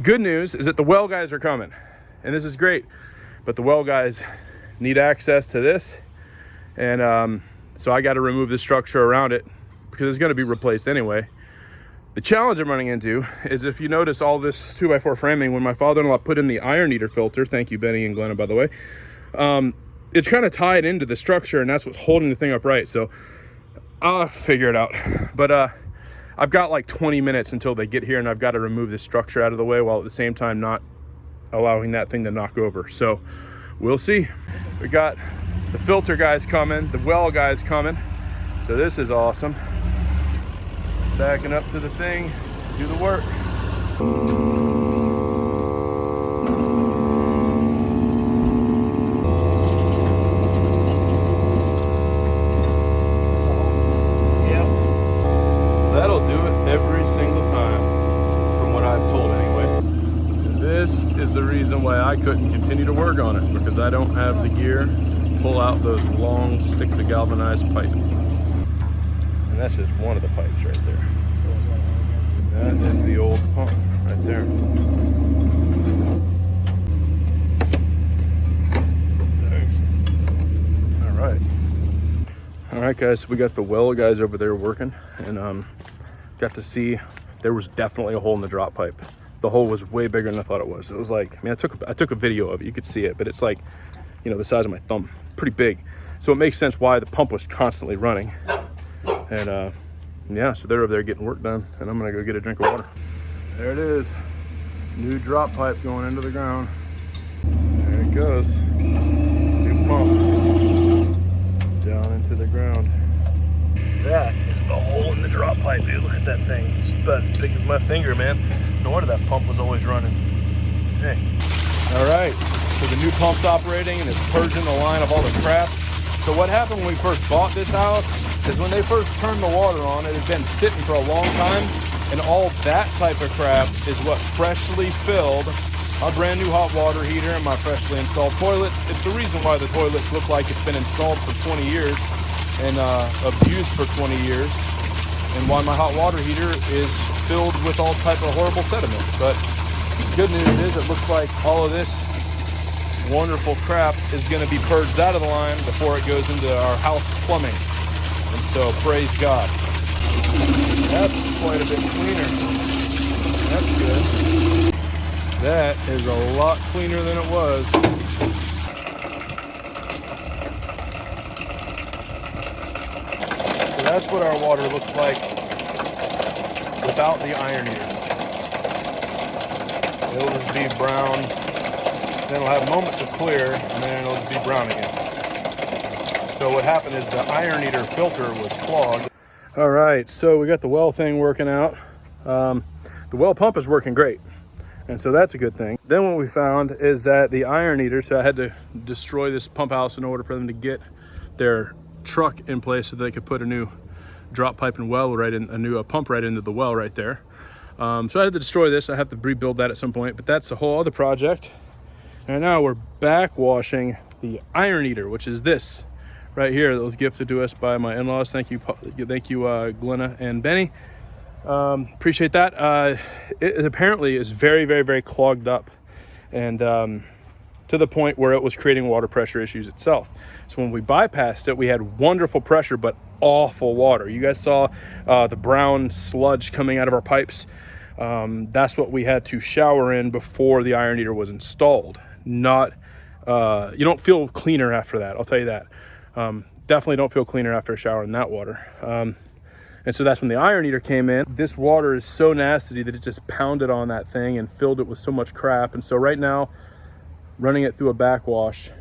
good news is that the well guys are coming, and this is great, but the well guys need access to this, and so I got to remove the structure around it because it's going to be replaced anyway. The challenge I'm running into is, if you notice all this 2x4 framing, when my father-in-law put in the iron eater filter, thank you Benny and Glenna by the way, it's kind of tied into the structure, and that's what's holding the thing upright. So I'll figure it out, but I've got like 20 minutes until they get here, and I've got to remove this structure out of the way while at the same time not allowing that thing to knock over. So we'll see. We got the filter guys coming, the well guys coming, so this is awesome. Backing up to the thing to do the work. Yep. That'll do it every single time, from what I've told anyway. And this is the reason why I couldn't continue to work on it, because I don't have the gear to pull out those long sticks of galvanized pipe. And that's just one of the pipes right there. That is the old pump right there. All right guys, so we got the well guys over there working, and got to see there was definitely a hole in the drop pipe. The hole was way bigger than I thought it was. It was like, I mean, I took a video of it, you could see it, but it's like, you know, the size of my thumb, pretty big. So it makes sense why the pump was constantly running. And yeah, so they're over there getting work done, and I'm gonna go get a drink of water. There it is, new drop pipe going into the ground. There it goes, new pump down into the ground. That is the hole in the drop pipe, dude. Look at that thing, it's about as big as my finger, man. No wonder that pump was always running. Hey, all right, so the new pump's operating, and it's purging the line of all the crap. So what happened when we first bought this house is, when they first turned the water on, it had been sitting for a long time, and all that type of crap is what freshly filled our brand new hot water heater and my freshly installed toilets. It's the reason why the toilets look like it's been installed for 20 years and abused for 20 years, and why my hot water heater is filled with all type of horrible sediment. But good news is, it looks like all of this wonderful crap is going to be purged out of the line before it goes into our house plumbing. And so praise God. That's quite a bit cleaner. That's good. That is a lot cleaner than it was. So that's what our water looks like without the iron eater. It'll just be brown, then it'll have moments of clear, and then it'll just be brown again. So what happened is the iron eater filter was clogged. All right, so we got the well thing working out. The well pump is working great, and so that's a good thing. Then what we found is that the iron eater, so I had to destroy this pump house in order for them to get their truck in place so they could put a new drop pipe and well right in, a new pump right into the well right there. So I had to destroy this. I have to rebuild that at some point, but that's a whole other project. And now we're backwashing the iron eater, which is this right here that was gifted to us by my in-laws. Thank you Glenna and Benny. Appreciate that. It apparently is very, very, very clogged up, and to the point where it was creating water pressure issues itself. So when we bypassed it, we had wonderful pressure, but awful water. You guys saw the brown sludge coming out of our pipes. That's what we had to shower in before the iron eater was installed. Not, you don't feel cleaner after that, I'll tell you that. Definitely don't feel cleaner after a shower in that water. And so that's when the iron eater came in. This water is so nasty that it just pounded on that thing and filled it with so much crap. And so right now, running it through a backwash,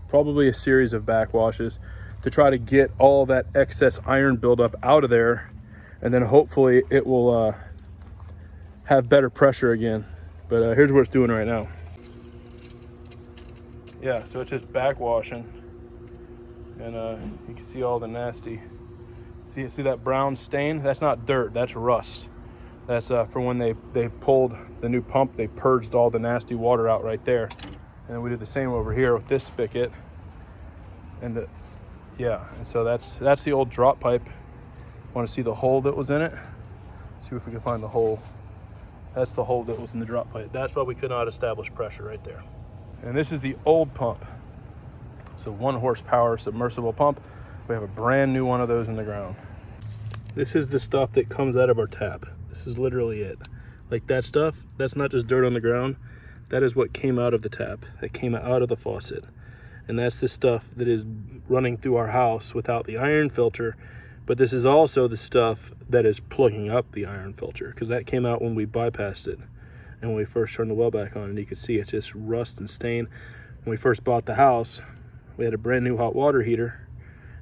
probably a series of backwashes, to try to get all that excess iron buildup out of there. And then hopefully it will have better pressure again. But here's what it's doing right now. Yeah, so it's just backwashing. And you can see all the nasty, see that brown stain? That's not dirt, that's rust. That's for when they pulled the new pump, they purged all the nasty water out right there. And then we did the same over here with this spigot. And yeah, and so that's the old drop pipe. Want to see the hole that was in it? See if we can find the hole. That's the hole that was in the drop pipe. That's why we could not establish pressure right there. And this is the old pump. So 1 horsepower submersible pump. We have a brand new one of those in the ground. This is the stuff that comes out of our tap. This is literally it. Like that stuff, that's not just dirt on the ground. That is what came out of the tap. That came out of the faucet. And that's the stuff that is running through our house without the iron filter. But this is also the stuff that is plugging up the iron filter, because that came out when we bypassed it and when we first turned the well back on. And you can see it's just rust and stain. When we first bought the house, we had a brand new hot water heater,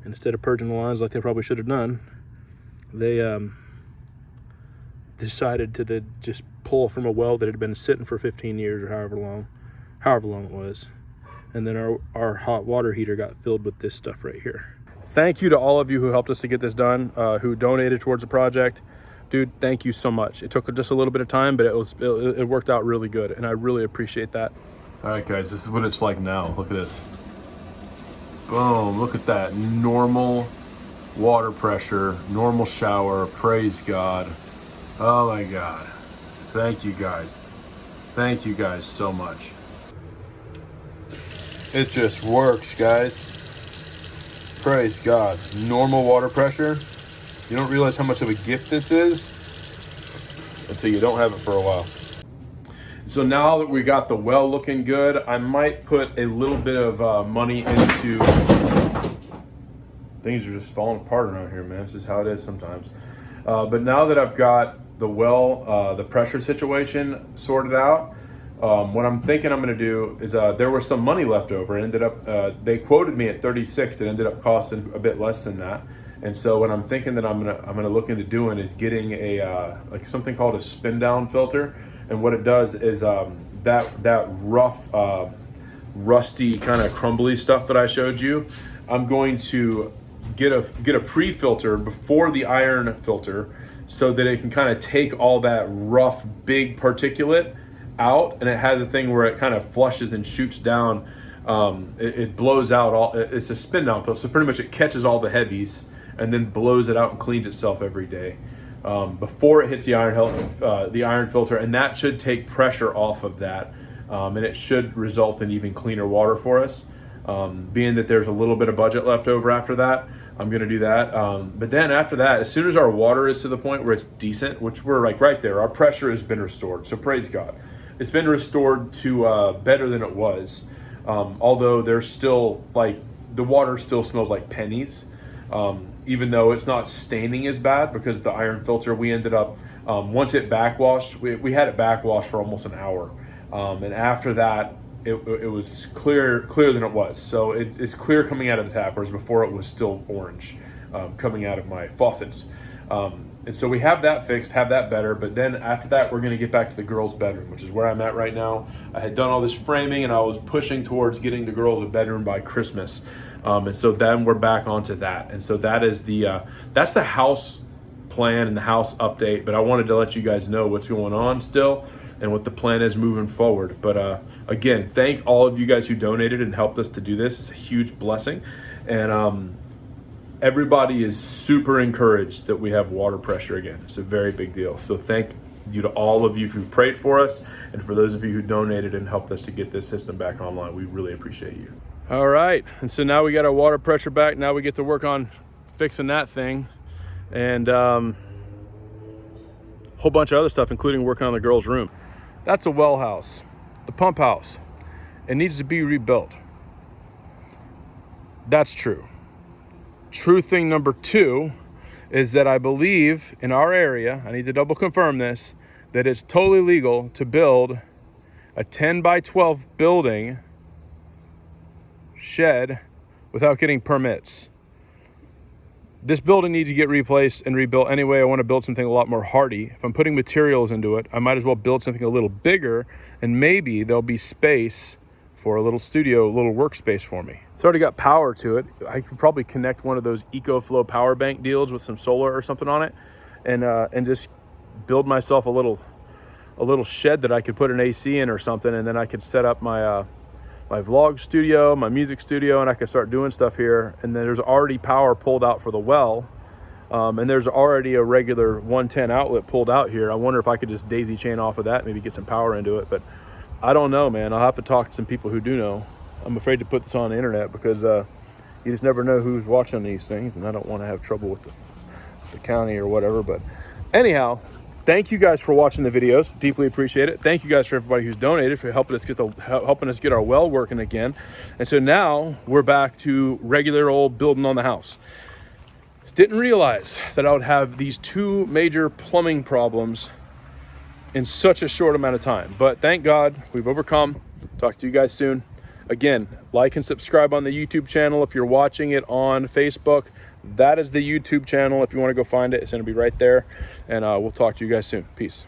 and instead of purging the lines like they probably should have done, they decided to just pull from a well that had been sitting for 15 years or however long it was. And then our hot water heater got filled with this stuff right here. Thank you to all of you who helped us to get this done, who donated towards the project. Dude, thank you so much. It took just a little bit of time, but it worked out really good, and I really appreciate that. All right, guys, this is what it's like now. Look at this. Boom, look at that. Normal water pressure, normal shower. Praise God. Oh my God. Thank you guys. Thank you guys so much. It just works, guys. Praise God. Normal water pressure. You don't realize how much of a gift this is until you don't have it for a while. So now that we got the well looking good, I might put a little bit of money into... Things are just falling apart around here, man. It's just how it is sometimes. But now that I've got the well, the pressure situation sorted out, what I'm thinking I'm going to do is there was some money left over. It ended up, they quoted me at 36. It ended up costing a bit less than that. And so what I'm thinking that I'm gonna look into doing is getting a like something called a spin down filter. And what it does is that rough, rusty kind of crumbly stuff that I showed you, I'm going to get a pre-filter before the iron filter, so that it can kind of take all that rough, big particulate out, and it has a thing where it kind of flushes and shoots down. It blows out all. It's a spin down filter, so pretty much it catches all the heavies and then blows it out and cleans itself every day before it hits the iron filter, and that should take pressure off of that, and it should result in even cleaner water for us. Being that there's a little bit of budget left over after that, I'm going to do that. But then after that, as soon as our water is to the point where it's decent, which we're like right there, our pressure has been restored. So praise God. It's been restored to better than it was. Although there's still like, the water still smells like pennies. Even though it's not staining as bad, because the iron filter, we ended up, once it backwashed, we had it backwashed for almost an hour. And after that, it was clearer than it was. So it's clear coming out of the tap, whereas before it was still orange coming out of my faucets. And so we have that fixed, have that better. But then after that, we're going to get back to the girls' bedroom, which is where I'm at right now. I had done all this framing, and I was pushing towards getting the girls a bedroom by Christmas. And so then we're back onto that. And so that is that's the house plan and the house update. But I wanted to let you guys know what's going on still and what the plan is moving forward. But again, thank all of you guys who donated and helped us to do this. It's a huge blessing. And everybody is super encouraged that we have water pressure again. It's a very big deal. So thank you to all of you who prayed for us, and for those of you who donated and helped us to get this system back online. We really appreciate you. All right, and so now we got our water pressure back. Now we get to work on fixing that thing, and a whole bunch of other stuff, including working on the girls' room. That's a well house, the pump house. It needs to be rebuilt. That's true. True thing number 2 is that I believe in our area, I need to double confirm this, that it's totally legal to build a 10 by 12 building shed without getting permits. This building needs to get replaced and rebuilt anyway. I want to build something a lot more hardy. If I'm putting materials into it, I might as well build something a little bigger, and maybe there'll be space for a little studio, a little workspace for me. It's already got power to it. I could probably connect one of those EcoFlow power bank deals with some solar or something on it, and just build myself a little shed that I could put an AC in or something, and then I could set up my my vlog studio, my music studio, and I could start doing stuff here. And then there's already power pulled out for the well, And there's already a regular 110 outlet pulled out here. I wonder if I could just daisy chain off of that, maybe get some power into it. But I don't know, man. I'll have to talk to some people who do know. I'm afraid to put this on the internet because you just never know who's watching these things, and I don't want to have trouble with the county or whatever. But anyhow, thank you guys for watching the videos. Deeply appreciate it. Thank you guys for everybody who's donated, for helping us get our well working again. And so now we're back to regular old building on the house. Didn't realize that I would have these two major plumbing problems in such a short amount of time, but thank God we've overcome. Talk to you guys soon. Again, like and subscribe on the YouTube channel. If you're watching it on Facebook, that is the YouTube channel. If you want to go find it, it's going to be right there. And we'll talk to you guys soon. Peace.